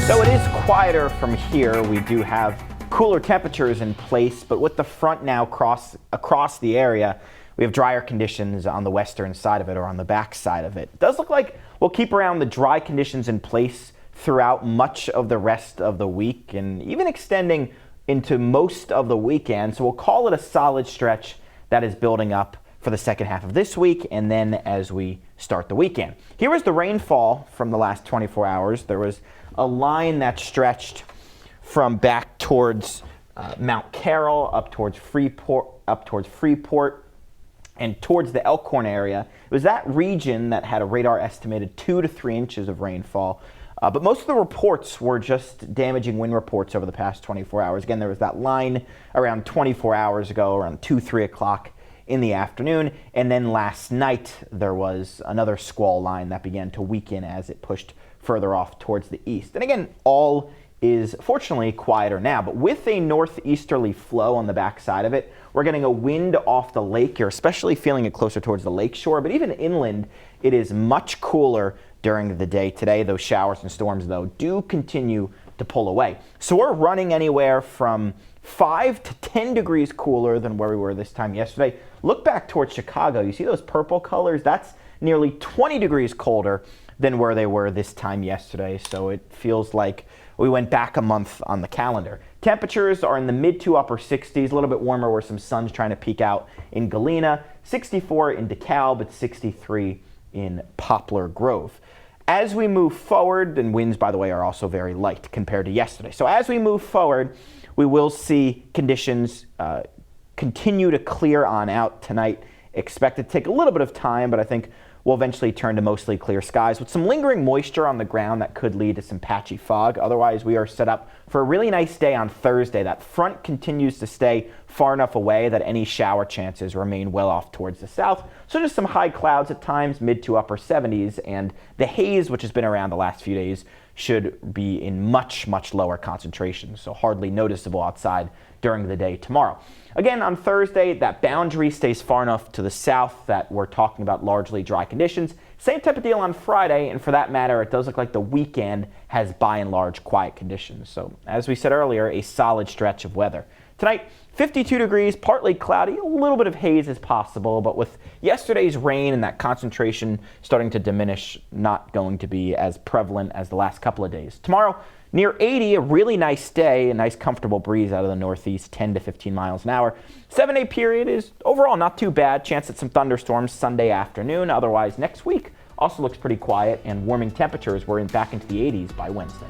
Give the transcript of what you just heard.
So it is quieter from here. We do have cooler temperatures in place, but with the front now across the area, we have drier conditions on the western side of it, or on the back side of it. It does look like we'll keep around the dry conditions in place throughout much of the rest of the week and even extending into most of the weekend. So we'll call it a solid stretch that is building up for the second half of this week and then as we start the weekend. Here is the rainfall from the last 24 hours. There was a line that stretched from back towards Mount Carroll, up towards Freeport, and towards the Elkhorn area. It was that region that had a radar estimated 2 to 3 inches of rainfall. But most of the reports were just damaging wind reports over the past 24 hours. Again, there was that line around 24 hours ago, around 2, 3 o'clock in the afternoon. And then last night, there was another squall line that began to weaken as it pushed further off towards the east. And again, all is fortunately quieter now, but with a northeasterly flow on the backside of it, we're getting a wind off the lake. You're especially feeling it closer towards the lake shore, but even inland, it is much cooler during the day today. Those showers and storms, though, do continue to pull away. So we're running anywhere from 5 to 10 degrees cooler than where we were this time yesterday. Look back towards Chicago. You see those purple colors? That's nearly 20 degrees colder than where they were this time yesterday. So it feels like we went back a month on the calendar. Temperatures are in the mid to upper 60s, a little bit warmer where some sun's trying to peek out in Galena, 64 in DeKalb, but 63 in Poplar Grove. As we move forward, and winds, by the way, are also very light compared to yesterday. So as we move forward, we will see conditions continue to clear on out tonight. Expect it to take a little bit of time, but I think we'll eventually turn to mostly clear skies with some lingering moisture on the ground that could lead to some patchy fog. Otherwise, we are set up for a really nice day on Thursday. That front continues to stay far enough away that any shower chances remain well off towards the south. So just some high clouds at times, mid to upper 70s, and the haze, which has been around the last few days, should be in much, much lower concentrations, so hardly noticeable outside during the day tomorrow. Again, on Thursday, that boundary stays far enough to the south that we're talking about largely dry conditions. Same type of deal on Friday, and for that matter, it does look like the weekend has by and large quiet conditions. So as we said earlier, a solid stretch of weather. Tonight, 52 degrees, partly cloudy, a little bit of haze is possible, but with yesterday's rain and that concentration starting to diminish, not going to be as prevalent as the last couple of days. Tomorrow, near 80, a really nice day, a nice comfortable breeze out of the northeast, 10 to 15 miles an hour. 7-day period is overall not too bad. Chance at some thunderstorms Sunday afternoon. Otherwise, next week also looks pretty quiet, and warming temperatures. We're back into the 80s by Wednesday.